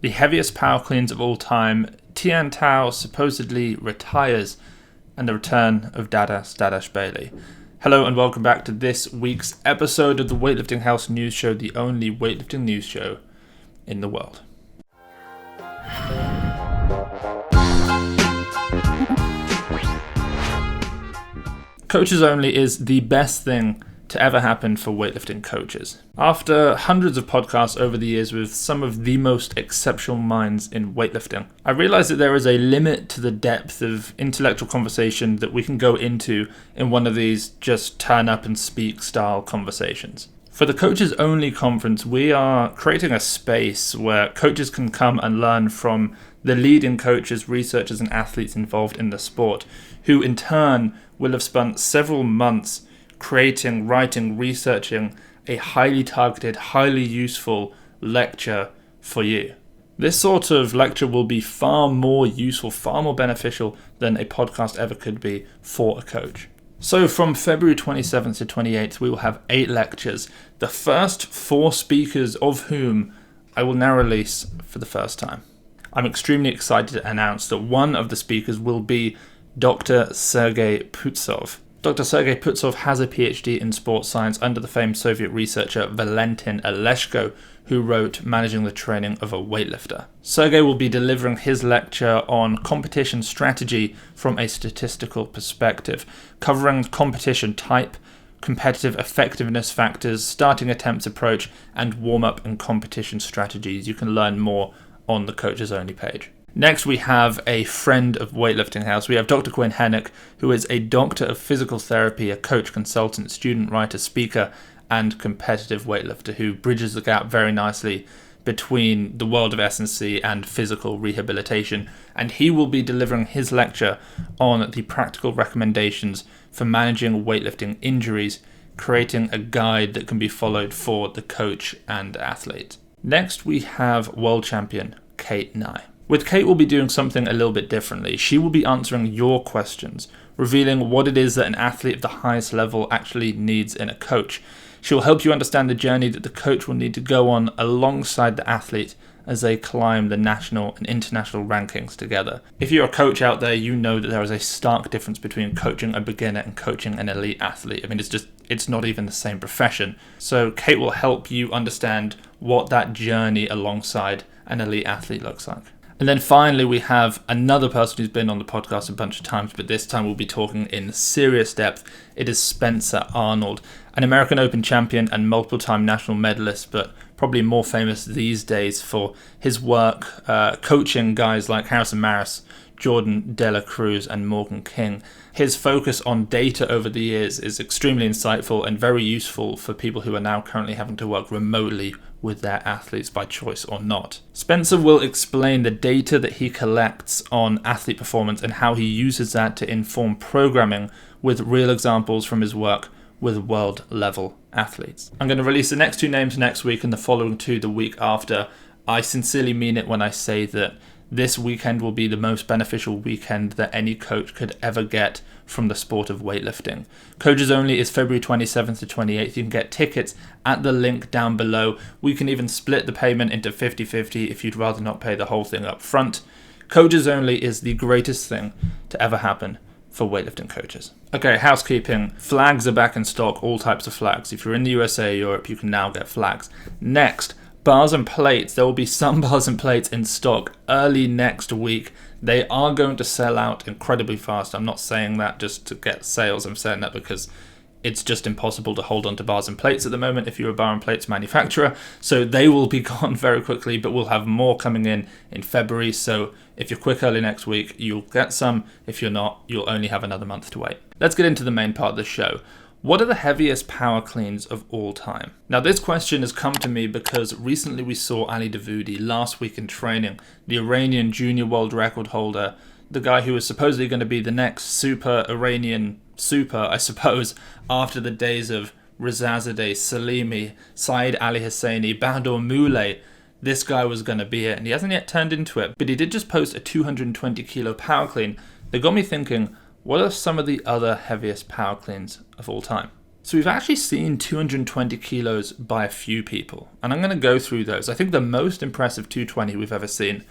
The heaviest power cleans of all time, Tian Tao supposedly retires, and the return of Dadashbeyli. Hello and welcome back to this week's episode of the Weightlifting House News Show, the only weightlifting news show in the world. Coaches Only is the best thing to ever happen for weightlifting coaches. After hundreds of podcasts over the years with some of the most exceptional minds in weightlifting, I realized that there is a limit to the depth of intellectual conversation that we can go into in one of these just turn up and speak style conversations. For the Coaches Only conference, we are creating a space where coaches can come and learn from the leading coaches, researchers, and athletes involved in the sport, who in turn will have spent several months creating, writing, researching a highly targeted, highly useful lecture for you. This sort of lecture will be far more useful, far more beneficial than a podcast ever could be for a coach. So from February 27th to 28th, we will have 8 lectures, the first 4 speakers of whom I will now release for the first time. I'm extremely excited to announce that one of the speakers will be Dr. Sergei Putsov. Dr. Sergei Putsov has a PhD in sports science under the famed Soviet researcher Valentin Aleshko, who wrote Managing the Training of a Weightlifter. Sergei will be delivering his lecture on competition strategy from a statistical perspective, covering competition type, competitive effectiveness factors, starting attempts approach, and warm-up and competition strategies. You can learn more on the Coaches Only page. Next, we have a friend of Weightlifting House. We have Dr. Quinn Hennick, who is a doctor of physical therapy, a coach, consultant, student, writer, speaker, and competitive weightlifter who bridges the gap very nicely between the world of S&C and physical rehabilitation. And he will be delivering his lecture on the practical recommendations for managing weightlifting injuries, creating a guide that can be followed for the coach and athlete. Next, we have world champion Kate Nye. With Kate, we'll be doing something a little bit differently. She will be answering your questions, revealing what it is that an athlete of the highest level actually needs in a coach. She will help you understand the journey that the coach will need to go on alongside the athlete as they climb the national and international rankings together. If you're a coach out there, you know that there is a stark difference between coaching a beginner and coaching an elite athlete. I mean, it's not even the same profession. So Kate will help you understand what that journey alongside an elite athlete looks like. And then finally, we have another person who's been on the podcast a bunch of times, but this time we'll be talking in serious depth. It is Spencer Arnold, an American Open champion and multiple-time national medalist, but probably more famous these days for his work coaching guys like Harrison Maris, Jordan De La Cruz, and Morgan King. His focus on data over the years is extremely insightful and very useful for people who are now currently having to work remotely with their athletes by choice or not. Spencer will explain the data that he collects on athlete performance and how he uses that to inform programming with real examples from his work with world-level athletes. I'm going to release the next 2 names next week and the following 2 the week after. I sincerely mean it when I say that this weekend will be the most beneficial weekend that any coach could ever get from the sport of weightlifting. Coaches Only is February 27th to 28th. You can get tickets at the link down below. We can even split the payment into 50-50 if you'd rather not pay the whole thing up front. Coaches Only is the greatest thing to ever happen for weightlifting coaches. Okay, housekeeping. Flags are back in stock, all types of flags. If you're in the USA or Europe, you can now get flags. Next, bars and plates. There will be some bars and plates in stock early next week. They are going to sell out incredibly fast. I'm not saying that just to get sales. I'm saying that because it's just impossible to hold on to bars and plates at the moment if you're a bar and plates manufacturer. So they will be gone very quickly, but we'll have more coming in February. So if you're quick early next week, you'll get some. If you're not, you'll only have another month to wait. Let's get into the main part of the show. What are the heaviest power cleans of all time? Now, this question has come to me because recently we saw Ali Davoudi last week in training, the Iranian junior world record holder, the guy who was supposedly going to be the next super Iranian super, I suppose, after the days of Rezazadeh, Salimi, Saeed Ali Hosseini, Bahadur Moulay. This guy was going to be it, and he hasn't yet turned into it, but he did just post a 220 kilo power clean that got me thinking, what are some of the other heaviest power cleans of all time? So we've actually seen 220 kilos by a few people, and I'm going to go through those. I think the most impressive 220 we've ever seen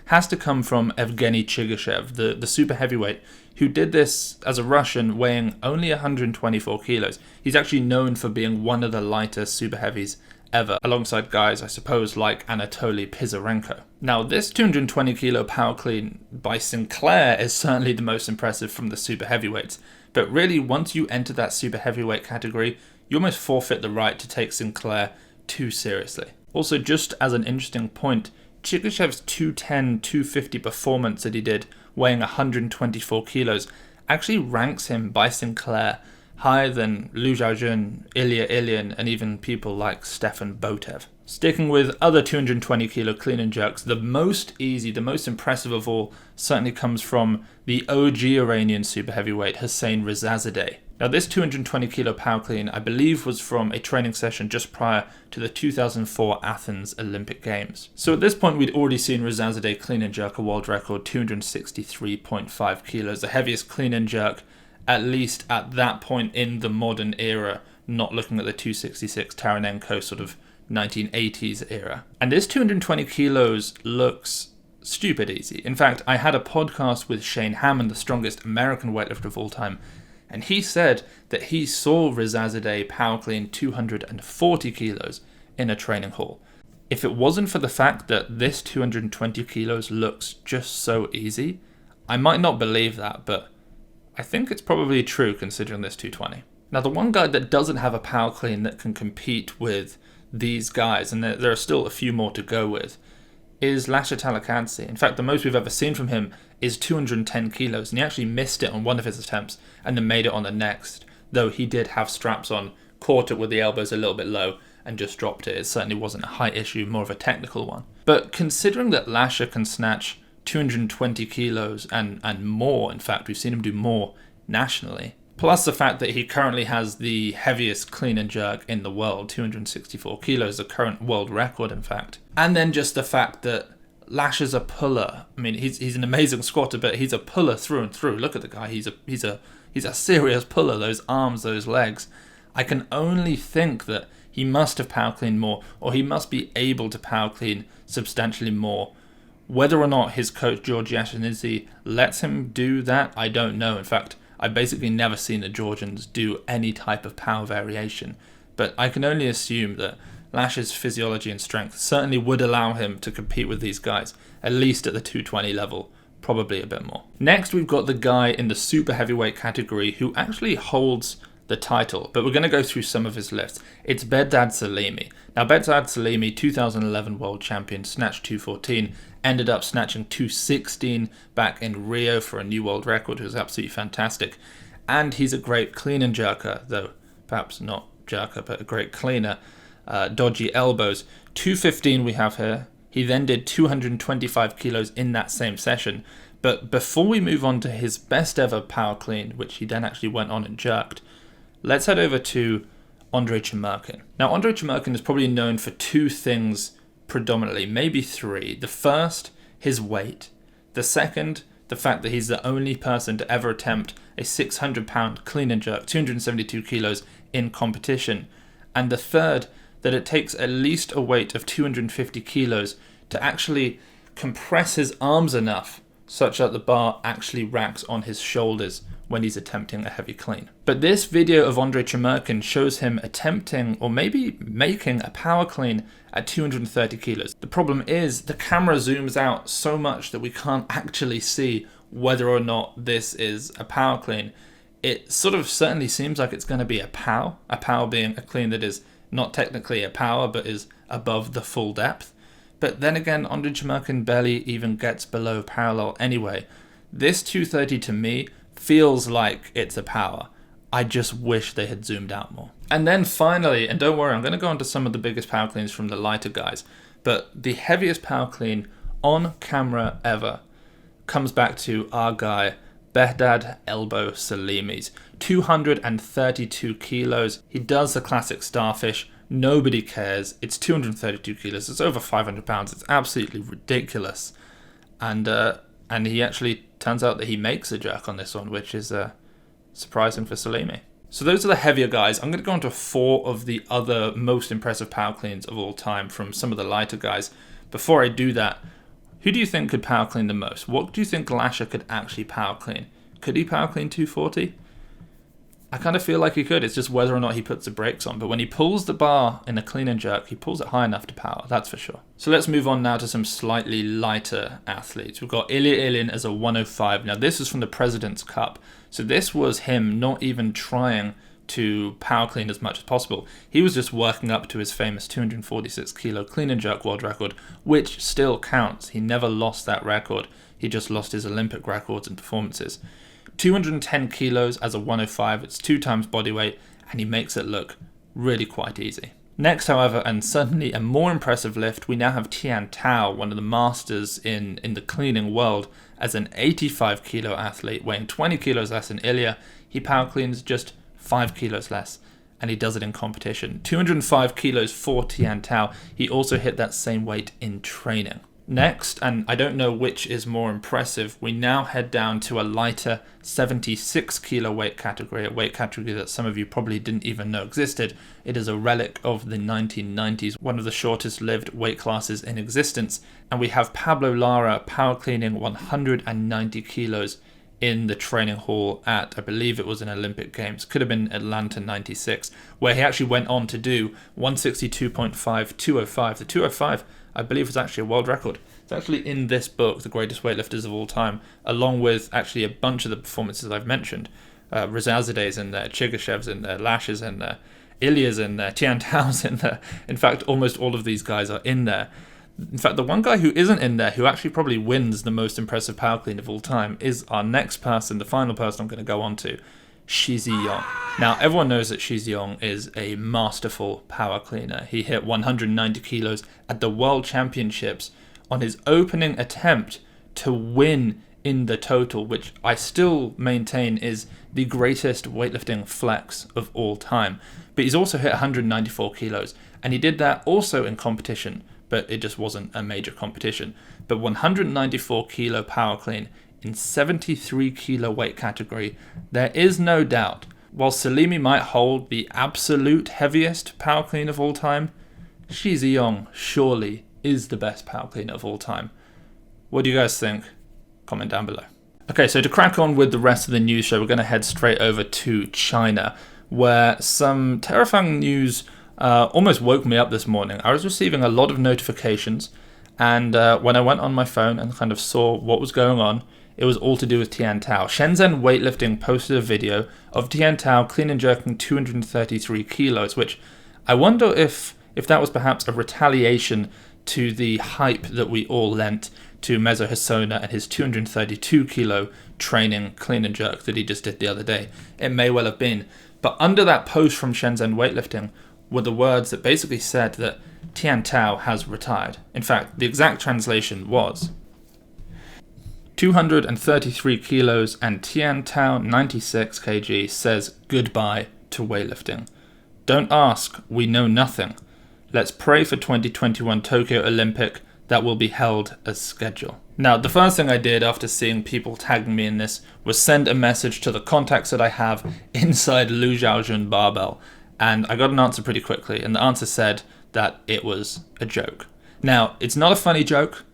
has to come from Evgeny Chigashev, the super heavyweight, who did this as a Russian weighing only 124 kilos. He's actually known for being one of the lightest super heavies ever, alongside guys, I suppose, like Anatoly Pizarenko. Now, this 220 kilo power clean by Sinclair is certainly the most impressive from the super heavyweights, but really, once you enter that super heavyweight category, you almost forfeit the right to take Sinclair too seriously. Also, just as an interesting point, Chigashev's 210-250 performance that he did, weighing 124 kilos, actually ranks him by Sinclair higher than Liu Xiaojun, Ilya Ilyin, and even people like Stefan Botev. Sticking with other 220 kilo clean and jerks, the most easy, the most impressive of all certainly comes from the OG Iranian super heavyweight Hussein Rezazadeh. Now, this 220 kilo power clean, I believe, was from a training session just prior to the 2004 Athens Olympic Games. So at this point, we'd already seen Rezazadeh clean and jerk a world record 263.5 kilos, the heaviest clean and jerk, at least at that point in the modern era, not looking at the 266 Taranenko sort of 1980s era. And this 220 kilos looks stupid easy. In fact, I had a podcast with Shane Hammond, the strongest American weightlifter of all time, and he said that he saw Rezazadeh power clean 240 kilos in a training hall. If it wasn't for the fact that this 220 kilos looks just so easy, I might not believe that, but I think it's probably true considering this 220. Now, the one guy that doesn't have a power clean that can compete with these guys, and there are still a few more to go with, is Lasha Talakadze. In fact, the most we've ever seen from him is 210 kilos, and he actually missed it on one of his attempts and then made it on the next, though he did have straps on, caught it with the elbows a little bit low and just dropped it. It certainly wasn't a height issue, more of a technical one. But considering that Lasha can snatch 220 kilos and more, in fact, we've seen him do more nationally, plus the fact that he currently has the heaviest clean and jerk in the world, 264 kilos, the current world record, in fact. And then just the fact that Lasha's a puller. I mean, he's an amazing squatter, but he's a puller through and through. Look at the guy. He's a serious puller. Those arms, those legs. I can only think that he must have power cleaned more, or he must be able to power clean substantially more. Whether or not his coach, Georgi Ashkenazy, lets him do that, I don't know. In fact, I've basically never seen the Georgians do any type of power variation, but I can only assume that Lasha's physiology and strength certainly would allow him to compete with these guys, at least at the 220 level, probably a bit more. Next, we've got the guy in the super heavyweight category who actually holds the title, but we're going to go through some of his lifts. It's Behrdad Salimi. Now, Behrdad Salimi, 2011 world champion, snatched 214, ended up snatching 216 back in Rio for a new world record. It was absolutely fantastic. And he's a great clean and jerker, though perhaps not jerker, but a great cleaner. Dodgy elbows. 215 we have here. He then did 225 kilos in that same session. But before we move on to his best ever power clean, which he then actually went on and jerked, let's head over to Andrei Chmurkin. Now, Andrei Chmurkin is probably known for two things predominantly, maybe three. The first, his weight. The second, the fact that he's the only person to ever attempt a 600-pound clean and jerk, 272 kilos in competition. And the third, that it takes at least a weight of 250 kilos to actually compress his arms enough such that the bar actually racks on his shoulders when he's attempting a heavy clean. But this video of Andrei Chmurkin shows him attempting, or maybe making, a power clean at 230 kilos. The problem is the camera zooms out so much that we can't actually see whether or not this is a power clean. It sort of certainly seems like it's going to be a pow being a clean that is not technically a power but is above the full depth. But then again, Andrei Chmurkin barely even gets below parallel anyway. This 230 to me feels like it's a power. I just wish they had zoomed out more. And then finally, and don't worry, I'm going to go on to some of the biggest power cleans from the lighter guys, but the heaviest power clean on camera ever comes back to our guy, Behrdad Elbow Salimi's 232 kilos. He does the classic starfish. Nobody cares. It's 232 kilos. It's over 500 pounds. It's absolutely ridiculous. And he actually turns out that he makes a jerk on this one, which is surprising for Salimi. So those are the heavier guys. I'm going to go on to 4 of the other most impressive power cleans of all time from some of the lighter guys. Before I do that, who do you think could power clean the most? What do you think Lasher could actually power clean? Could he power clean 240? I kind of feel like he could. It's just whether or not he puts the brakes on. But when he pulls the bar in a clean and jerk, he pulls it high enough to power, that's for sure. So let's move on now to some slightly lighter athletes. We've got Hidlyn as a 105. Now this is from the President's Cup. So this was him not even trying to power clean as much as possible. He was just working up to his famous 246 kilo clean and jerk world record, which still counts. He never lost that record. He just lost his Olympic records and performances. 210 kilos as a 105, it's 2 times body weight, and he makes it look really quite easy. Next, however, and certainly a more impressive lift, we now have Tian Tao, one of the masters in the cleaning world, as an 85 kilo athlete, weighing 20 kilos less than Ilya. He power cleans just 5 kilos less, and he does it in competition. 205 kilos for Tian Tao. He also hit that same weight in training. Next, and I don't know which is more impressive, we now head down to a lighter 76 kilo weight category, a weight category that some of you probably didn't even know existed. It is a relic of the 1990s, one of the shortest lived weight classes in existence. And we have Pablo Lara power cleaning 190 kilos in the training hall at, I believe it was an Olympic Games, could have been Atlanta 96, where he actually went on to do 162.5, 205. The 205, I believe, was actually a world record. It's actually in this book, The Greatest Weightlifters of All Time, along with actually a bunch of the performances I've mentioned. Rizazadeh's in there, Chigashev's in there, Lash's in there, Ilya's in there, Tian Tao's in there. In fact, almost all of these guys are in there. In fact, the one guy who isn't in there, who actually probably wins the most impressive power clean of all time, is our next person, the final person I'm going to go on to, Hsing-Chun. Now, everyone knows that Hsing-Chun is a masterful power cleaner. He hit 190 kilos at the World Championships on his opening attempt to win in the total, which I still maintain is the greatest weightlifting flex of all time. But he's also hit 194 kilos, and he did that also in competition, but it just wasn't a major competition. But 194 kilo power clean in 73 kilo weight category, there is no doubt, while Salimi might hold the absolute heaviest power clean of all time, Hsing-Chun surely is the best power clean of all time. What do you guys think? Comment down below. Okay, so to crack on with the rest of the news show, we're going to head straight over to China, where some terrifying news almost woke me up this morning. I was receiving a lot of notifications, and when I went on my phone and kind of saw what was going on, it was all to do with Tian Tao. Shenzhen Weightlifting posted a video of Tian Tao clean and jerking 233 kilos, which I wonder if that was perhaps a retaliation to the hype that we all lent to Mezo Hisona and his 232 kilo training clean and jerk that he just did the other day. It may well have been. But under that post from Shenzhen Weightlifting were the words that basically said that Tian Tao has retired. In fact, the exact translation was 233 kilos and Tian Tao 96 kg says goodbye to weightlifting. Don't ask, we know nothing. Let's pray for 2021 Tokyo Olympic that will be held as scheduled. Now, the first thing I did after seeing people tagging me in this was send a message to the contacts that I have inside Lu Xiaojun Barbell, and I got an answer pretty quickly, and the answer said that it was a joke. Now, it's not a funny joke.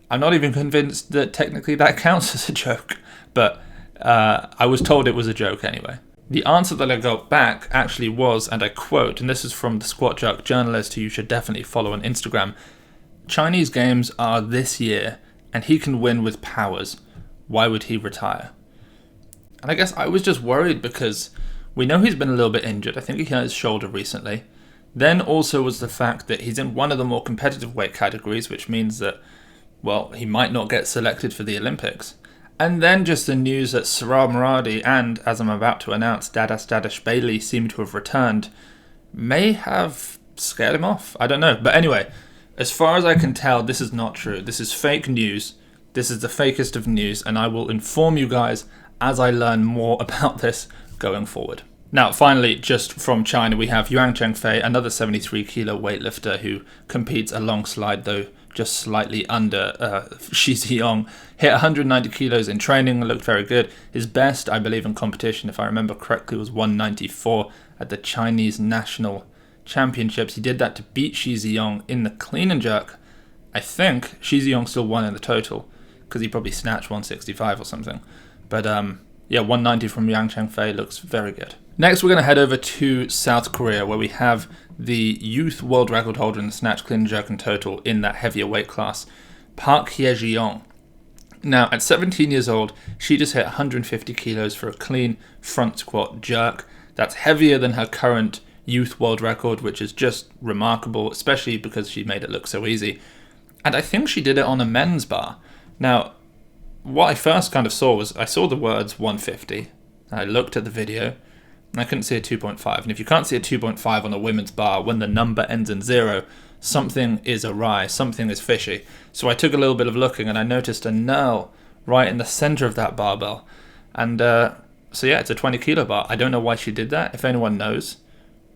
I'm not even convinced that technically that counts as a joke, but I was told it was a joke anyway. The answer that I got back actually was, and I quote, and this is from the Squat Jerk journalist who you should definitely follow on Instagram, Chinese games are this year, and he can win with powers. Why would he retire? And I guess I was just worried because we know he's been a little bit injured. I think he hurt his shoulder recently. Then also was the fact that he's in one of the more competitive weight categories, which means that, well, he might not get selected for the Olympics. And then just the news that Sohrab Moradi and, as I'm about to announce, Dadashbeyli seem to have returned may have scared him off. I don't know. But anyway, as far as I can tell, this is not true. This is fake news. This is the fakest of news, and I will inform you guys as I learn more about this going forward. Now, finally, just from China, we have Yuan Chengfei, another 73 kilo weightlifter who competes alongside just slightly under Hsing-Chun. Hit 190 kilos in training, looked very good. His best, I believe, in competition, if I remember correctly, was 194 at the Chinese National Championships. He did that to beat Hsing-Chun in the clean and jerk. I think Hsing-Chun still won in the total, because he probably snatched 165 or something. But 190 from Yang Chengfei looks very good. Next, we're going to head over to South Korea, where we have the youth world record holder in the snatch, clean and jerk and total in that heavier weight class, Park Hyejeong. Now, at 17 years old, she just hit 150 kilos for a clean front squat jerk. That's heavier than her current youth world record, which is just remarkable, especially because she made it look so easy. And I think she did it on a men's bar. Now, what I first kind of saw was, I saw the words 150. I looked at the video, and I couldn't see a 2.5. And if you can't see a 2.5 on a women's bar when the number ends in 0, something is awry, something is fishy. So I took a little bit of looking, and I noticed a knurl right in the center of that barbell. And it's a 20 kilo bar. I don't know why she did that. If anyone knows,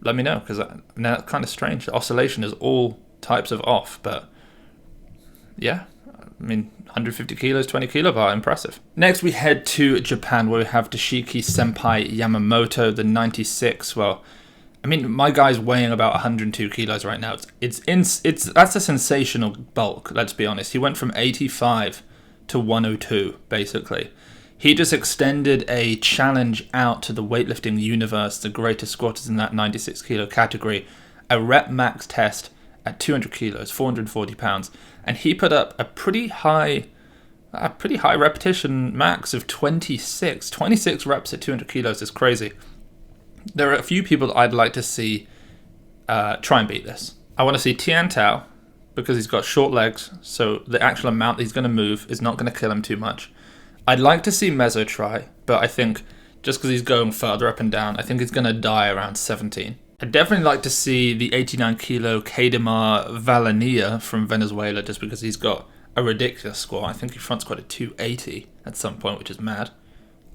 let me know, because that's kind of strange. The oscillation is all types of off, but yeah, I mean, 150 kilos, 20 kilo bar, impressive. Next, we head to Japan, where we have Toshiki Senpai Yamamoto, the 96. Well, I mean, my guy's weighing about 102 kilos right now. That's a sensational bulk, let's be honest. He went from 85 to 102, basically. He just extended a challenge out to the weightlifting universe, the greatest squatters in that 96 kilo category, a rep max test at 200 kilos, 440 pounds, and he put up a pretty high repetition max of 26. 26 reps at 200 kilos is crazy. There are a few people that I'd like to see try and beat this. I want to see Tian Tao, because he's got short legs, so the actual amount that he's going to move is not going to kill him too much. I'd like to see Mezzo try, but I think just because he's going further up and down, I think he's going to die around 17. I'd definitely like to see the 89 kilo Kademar Valania from Venezuela, just because he's got a ridiculous score. I think he front squatted 280 at some point, which is mad.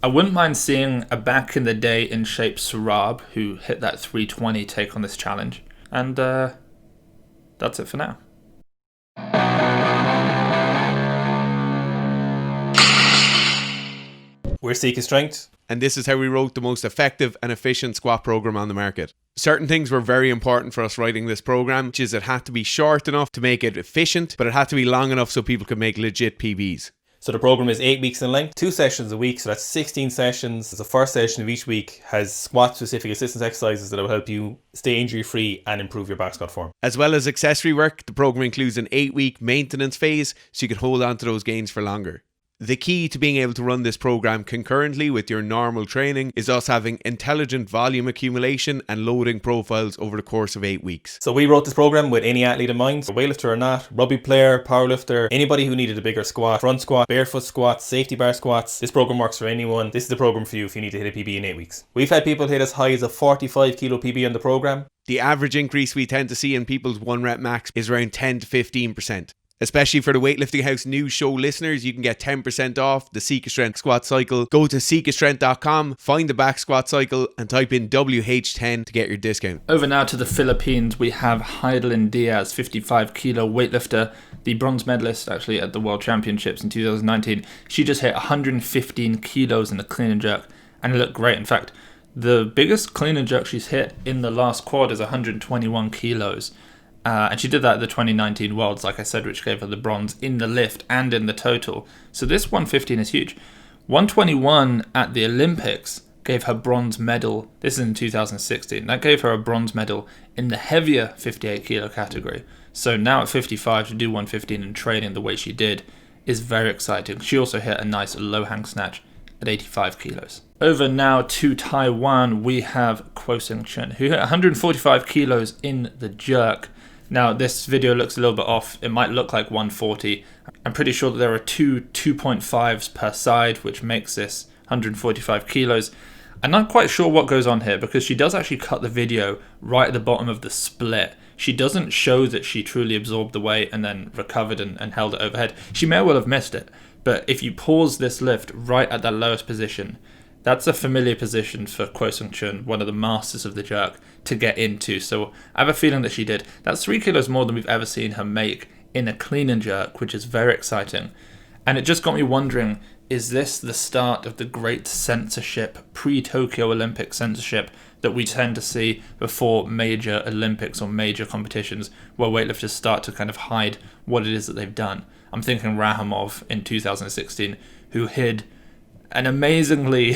I wouldn't mind seeing a back in the day in shape Sohrab, who hit that 320 take on this challenge. And that's it for now. We're Seeking Strength, and this is how we wrote the most effective and efficient squat program on the market. Certain things were very important for us writing this program, which is it had to be short enough to make it efficient, but it had to be long enough so people could make legit PBs. So the program is 8 weeks in length, 2 sessions a week, so that's 16 sessions. The first session of each week has squat-specific assistance exercises that will help you stay injury-free and improve your back squat form. As well as accessory work, the program includes an 8-week maintenance phase, so you can hold on to those gains for longer. The key to being able to run this program concurrently with your normal training is us having intelligent volume accumulation and loading profiles over the course of 8 weeks. So we wrote this program with any athlete in mind, so weightlifter or not, rugby player, powerlifter, anybody who needed a bigger squat, front squat, barefoot squats, safety bar squats. This program works for anyone. This is the program for you if you need to hit a PB in 8 weeks. We've had people hit as high as a 45 kilo PB on the program. The average increase we tend to see in people's 1 rep max is around 10 to 15%. Especially for the Weightlifting House News Show listeners, you can get 10% off the Seek a Strength squat cycle. Go to seekastrength.com, find the back squat cycle, and type in WH10 to get your discount. Over now to the Philippines, we have Hidlyn Diaz, 55 kilo weightlifter, the bronze medalist actually at the World Championships in 2019. She just hit 115 kilos in the clean and jerk, and it looked great. In fact, the biggest clean and jerk she's hit in the last quad is 121 kilos. And she did that at the 2019 Worlds, like I said, which gave her the bronze in the lift and in the total. So this 115 is huge. 121 at the Olympics gave her bronze medal. This is in 2016. That gave her a bronze medal in the heavier 58 kilo category. So now at 55 to do 115 and training the way she did is very exciting. She also hit a nice low hang snatch at 85 kilos. Over now to Taiwan, we have Hsing-Chun, who hit 145 kilos in the jerk. Now, this video looks a little bit off. It might look like 140. I'm pretty sure that there are two 2.5s per side, which makes this 145 kilos. I'm not quite sure what goes on here, because she does actually cut the video right at the bottom of the split. She doesn't show that she truly absorbed the weight and then recovered and held it overhead. She may well have missed it, but if you pause this lift right at that lowest position, that's a familiar position for Hsing-Chun, one of the masters of the jerk, to get into. So I have a feeling that she did. That's 3 kilos more than we've ever seen her make in a clean and jerk, which is very exciting. And it just got me wondering, is this the start of the great censorship, pre-Tokyo Olympic censorship that we tend to see before major Olympics or major competitions, where weightlifters start to kind of hide what it is that they've done? I'm thinking Rahimov in 2016, who hid an amazingly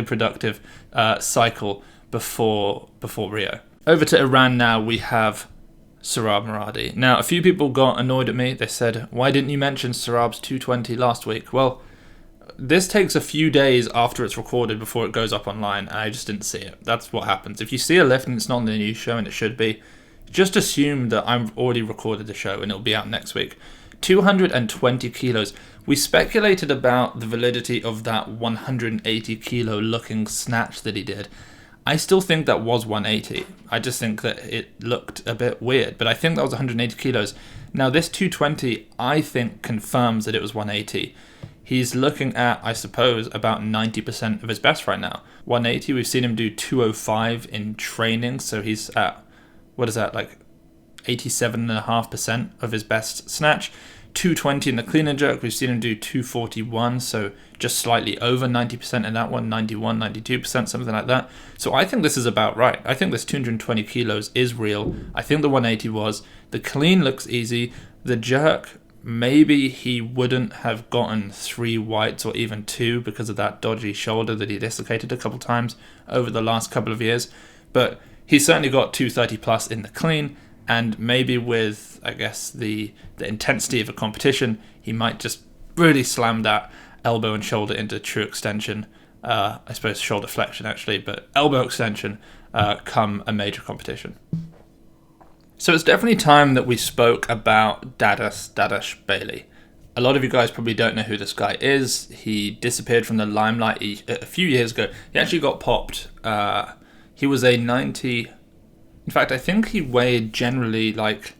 productive cycle before Rio. Over to Iran now, we have Sohrab Moradi. Now, a few people got annoyed at me. They said, why didn't you mention Sohrab's 220 last week? Well, this takes a few days after it's recorded before it goes up online, and I just didn't see it. That's what happens. If you see a lift and it's not on the news show, and it should be, just assume that I've already recorded the show and it'll be out next week. 220 kilos. We speculated about the validity of that 180 kilo looking snatch that he did. I still think that was 180. I just think that it looked a bit weird, but I think that was 180 kilos. Now this 220, I think, confirms that it was 180. He's looking at, I suppose, about 90% of his best right now. 180, we've seen him do 205 in training, so he's at, what is that, like 87.5% of his best snatch. 220 in the clean and jerk, we've seen him do 241, so just slightly over 90% in that one, 91, 92%, something like that. So I think this is about right. I think this 220 kilos is real. I think the 180 was. The clean looks easy. The jerk, maybe he wouldn't have gotten 3 whites or even 2 because of that dodgy shoulder that he dislocated a couple times over the last couple of years. But he certainly got 230 plus in the clean. And maybe with, I guess, the intensity of a competition, he might just really slam that elbow and shoulder into true extension. I suppose shoulder flexion, actually, but elbow extension come a major competition. So it's definitely time that we spoke about Dadashbeyli. A lot of you guys probably don't know who this guy is. He disappeared from the limelight a few years ago. He actually got popped. He was a 90... In fact, I think he weighed generally like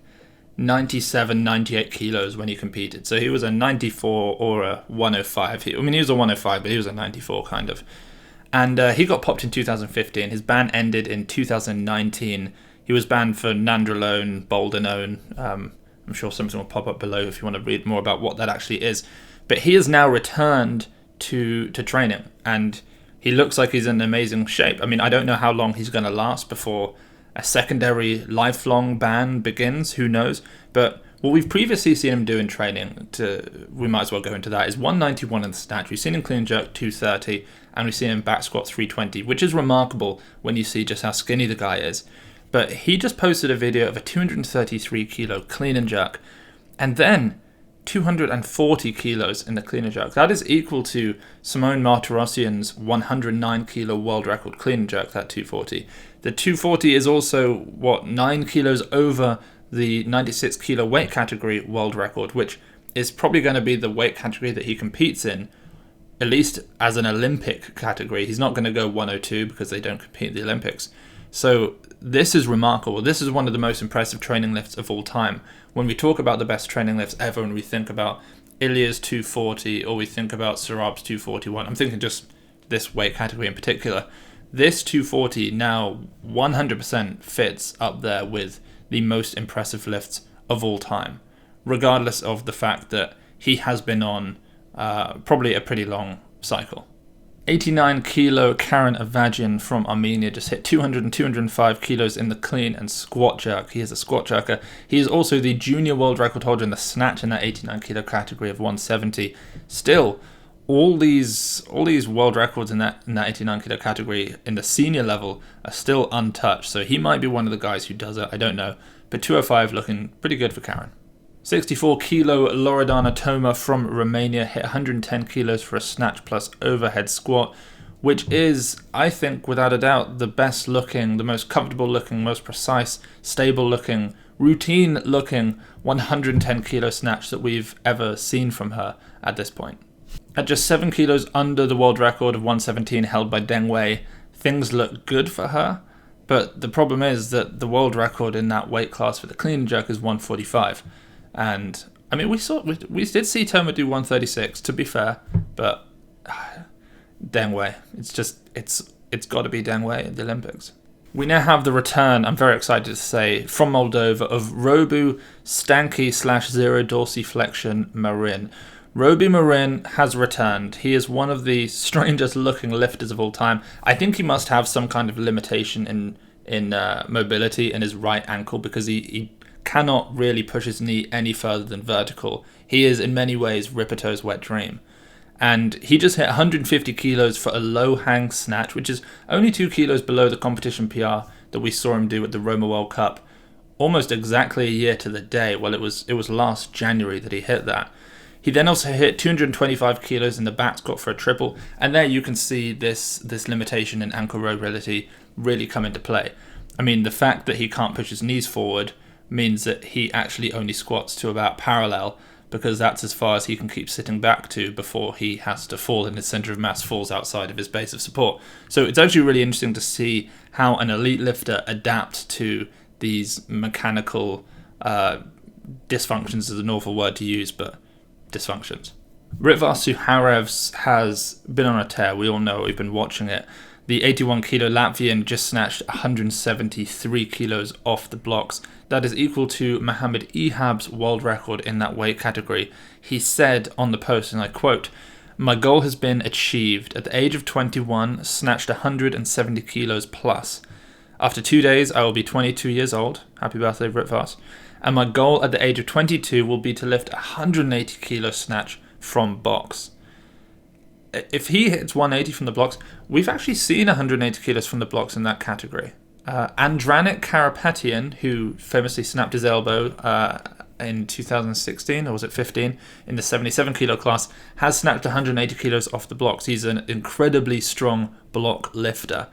97, 98 kilos when he competed. So he was a 94 or a 105. He was a 105, but he was a 94 kind of. And he got popped in 2015. His ban ended in 2019. He was banned for nandrolone, boldenone. I'm sure something will pop up below if you want to read more about what that actually is. But he has now returned to training, and he looks like he's in amazing shape. I mean, I don't know how long he's going to last before a secondary lifelong ban begins, who knows? But what we've previously seen him do in training, we might as well go into that, is 191 in the snatch. We've seen him clean and jerk 230, and we've seen him back squat 320, which is remarkable when you see just how skinny the guy is. But he just posted a video of a 233 kilo clean and jerk, and then 240 kilos in the clean and jerk. That is equal to Simone Martirosyan's 109 kilo world record clean and jerk, that 240. The 240 is also, 9 kilos over the 96 kilo weight category world record, which is probably going to be the weight category that he competes in, at least as an Olympic category. He's not going to go 102 because they don't compete in the Olympics. So this is remarkable. This is one of the most impressive training lifts of all time. When we talk about the best training lifts ever, and we think about Ilya's 240 or we think about Sohrab's 241, I'm thinking just this weight category in particular. This 240 now 100% fits up there with the most impressive lifts of all time, regardless of the fact that he has been on probably a pretty long cycle. 89 kilo Karen Avagyan from Armenia just hit 200 and 205 kilos in the clean and squat jerk. He is a squat jerker. He is also the junior world record holder in the snatch in that 89 kilo category of 170. Still, all these world records in that 89 kilo category in the senior level are still untouched. So he might be one of the guys who does it. I don't know. But 205 looking pretty good for Karen. 64 kilo Loredana Toma from Romania hit 110 kilos for a snatch plus overhead squat, which is, I think, without a doubt, the best looking, the most comfortable looking, most precise, stable looking, routine looking 110 kilo snatch that we've ever seen from her at this point. At just 7 kilos under the world record of 117 held by Deng Wei, things look good for her, but the problem is that the world record in that weight class for the clean and jerk is 145. And I mean, we did see Toma do 136, to be fair, but Deng Wei, it's got to be Deng Wei at the Olympics. We now have the return, I'm very excited to say, from Moldova of Robu Stanky/Zero Dorsiflexion Marin. Robu Marin has returned. He is one of the strangest looking lifters of all time. I think he must have some kind of limitation in mobility in his right ankle, because he cannot really push his knee any further than vertical. He is in many ways Ripato's wet dream. And he just hit 150 kilos for a low hang snatch, which is only 2 kilos below the competition PR that we saw him do at the Roma World Cup almost exactly a year to the day. Well, it was last January that he hit that. He then also hit 225 kilos in the back squat for a triple, and there you can see this limitation in ankle mobility really come into play. I mean, the fact that he can't push his knees forward means that he actually only squats to about parallel, because that's as far as he can keep sitting back to before he has to fall and his center of mass falls outside of his base of support. So it's actually really interesting to see how an elite lifter adapts to these mechanical dysfunctions is an awful word to use, but dysfunctions. Ritvar Suharevs has been on a tear. We all know, we've been watching it. The 81 kilo Latvian just snatched 173 kilos off the blocks. That is equal to Mohammed Ehab's world record in that weight category. He said on the post, and I quote, "My goal has been achieved. At the age of 21, snatched 170 kilos plus. After 2 days, I will be 22 years old. Happy birthday, Ritvar. And my goal at the age of 22 will be to lift 180 kilo snatch from box." If he hits 180 from the blocks, we've actually seen 180 kilos from the blocks in that category. Andranik Karapetian, who famously snapped his elbow in 2016, or was it 15, in the 77 kilo class, has snapped 180 kilos off the blocks. He's an incredibly strong block lifter.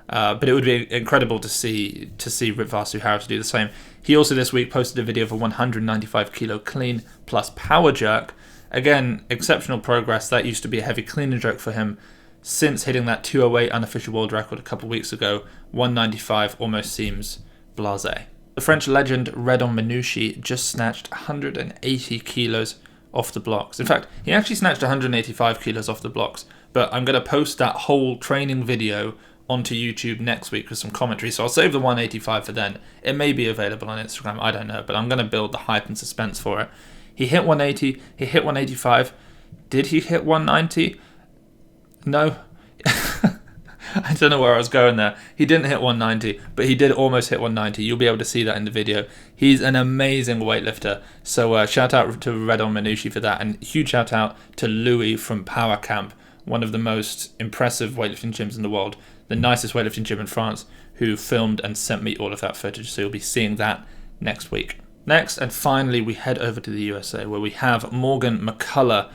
But it would be incredible to see Ritvar Suharevs do the same. He also this week posted a video of a 195 kilo clean plus power jerk. Again, exceptional progress. That used to be a heavy clean and jerk for him. Since hitting that 208 unofficial world record a couple of weeks ago, 195 almost seems blasé. The French legend Redon Manushi just snatched 180 kilos off the blocks. In fact, he actually snatched 185 kilos off the blocks, but I'm going to post that whole training video onto YouTube next week with some commentary, so I'll save the 185 for then. It may be available on Instagram, I don't know, but I'm going to build the hype and suspense for it. He hit 180, he hit 185. Did he hit 190? No. I don't know where I was going there. He didn't hit 190, but he did almost hit 190. You'll be able to see that in the video. He's an amazing weightlifter. So shout out to Redon Manushi for that, and huge shout out to Louis from Power Camp, one of the most impressive weightlifting gyms in the world, the nicest weightlifting gym in France, who filmed and sent me all of that footage. So you'll be seeing that next week. Next, and finally, we head over to the USA, where we have Morgan McCollough,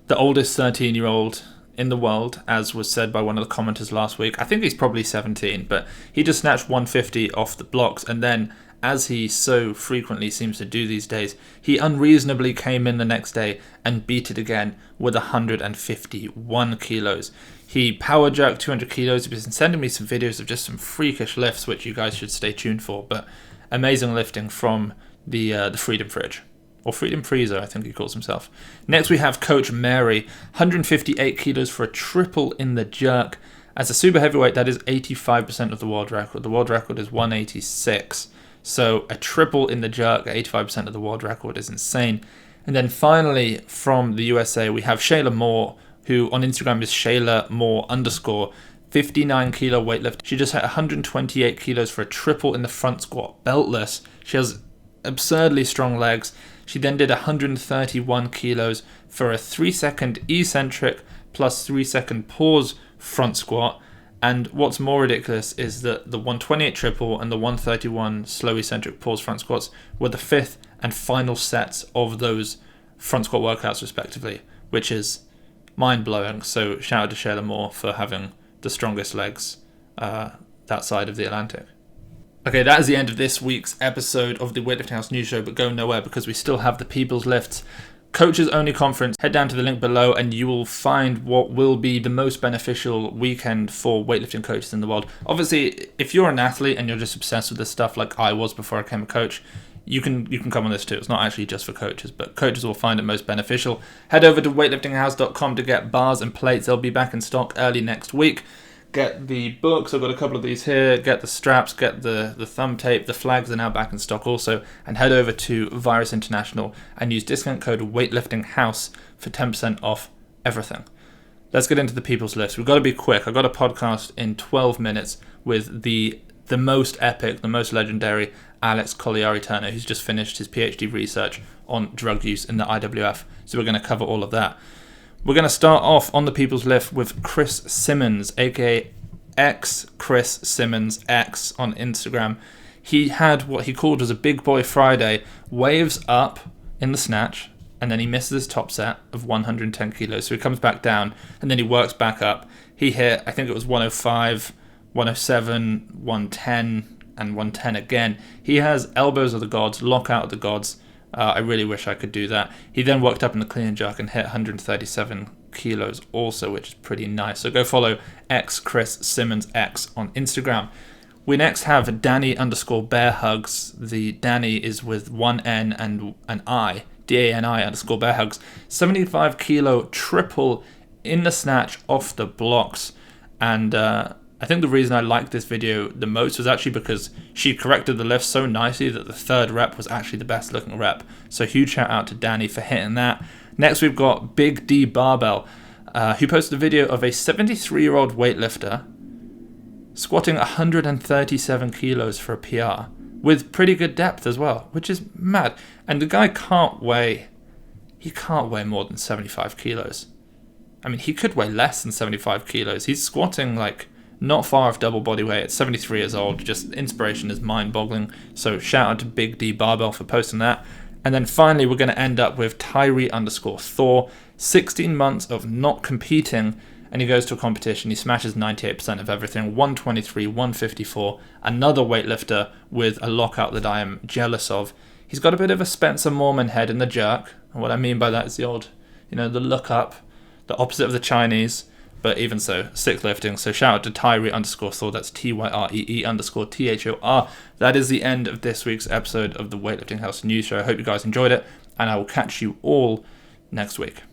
the oldest 13-year-old in the world, as was said by one of the commenters last week. I think he's probably 17, but he just snatched 150 off the blocks, and then, as he so frequently seems to do these days, he unreasonably came in the next day and beat it again with 151 kilos. He power jerked 200 kilos. He's been sending me some videos of just some freakish lifts, which you guys should stay tuned for, but amazing lifting from the Freedom Fridge, or Freedom Freezer, I think he calls himself. Next we have Coach Mary, 158 kilos for a triple in the jerk. As a super heavyweight, that is 85% of the world record. The world record is 186. So a triple in the jerk at 85% of the world record is insane. And then finally, from the USA, we have Shayla Moore, who on Instagram is Shayla Moore _ 59 kilo weightlift. She just hit 128 kilos for a triple in the front squat, beltless. She has absurdly strong legs. She then did 131 kilos for a 3-second eccentric plus 3-second pause front squat. And what's more ridiculous is that the 128 triple and the 131 slow eccentric pause front squats were the 5th and final sets of those front squat workouts respectively, which is mind-blowing. So shout out to Shayla Moore for having the strongest legs that side of the Atlantic. Okay, that is the end of this week's episode of the Weightlifting House News Show, but go nowhere because we still have the People's Lifts Coaches Only Conference. Head down to the link below and you will find what will be the most beneficial weekend for weightlifting coaches in the world. Obviously, if you're an athlete and you're just obsessed with this stuff like I was before I became a coach, you can come on this too. It's not actually just for coaches, but coaches will find it most beneficial. Head over to weightliftinghouse.com to get bars and plates. They'll be back in stock early next week. get the books. I've got a couple of these here. Get the straps, get the thumb tape. The flags are now back in stock also. And head over to Virus International and use discount code WeightliftingHouse for 10% off everything. Let's get into the people's list. We've got to be quick. I've got a podcast in 12 minutes with the most epic, the most legendary Alex Colliari-Turner, who's just finished his PhD research on drug use in the IWF. So we're going to cover all of that. We're going to start off on the people's list with Chris Simmons, aka X Chris Simmons X on Instagram. He had what he called as a Big Boy Friday, waves up in the snatch, and then he misses his top set of 110 kilos. So he comes back down, and then he works back up. He hit, I think it was 105, 107, 110, and 110 again. He has elbows of the gods, lockout of the gods. I really wish I could do that. He then worked up in the clean and jerk and hit 137 kilos also, which is pretty nice. So go follow X Chris Simmons X on Instagram. We next have Danny_bearhugs. The Danny is with one N and an I. DANI_bearhugs. 75 kilo triple in the snatch off the blocks. And I think the reason I liked this video the most was actually because she corrected the lift so nicely that the third rep was actually the best looking rep. So huge shout out to Danny for hitting that. Next we've got Big D Barbell, who posted a video of a 73-year-old weightlifter squatting 137 kilos for a PR with pretty good depth as well, which is mad. And the guy can't weigh more than 75 kilos. I mean, he could weigh less than 75 kilos. He's squatting like not far off double body weight at 73 years old. Just inspiration is mind-boggling. So shout out to Big D Barbell for posting that. And then finally, we're going to end up with Tyree_Thor. 16 months of not competing, and he goes to a competition. He smashes 98% of everything. 123, 154. Another weightlifter with a lockout that I am jealous of. He's got a bit of a Spencer Mormon head in the jerk. And what I mean by that is the old, the look up, the opposite of the Chinese. But even so, sick lifting. So shout out to Tyree_Thor. That's TYREE_THOR. That is the end of this week's episode of the Weightlifting House News Show. I hope you guys enjoyed it, and I will catch you all next week.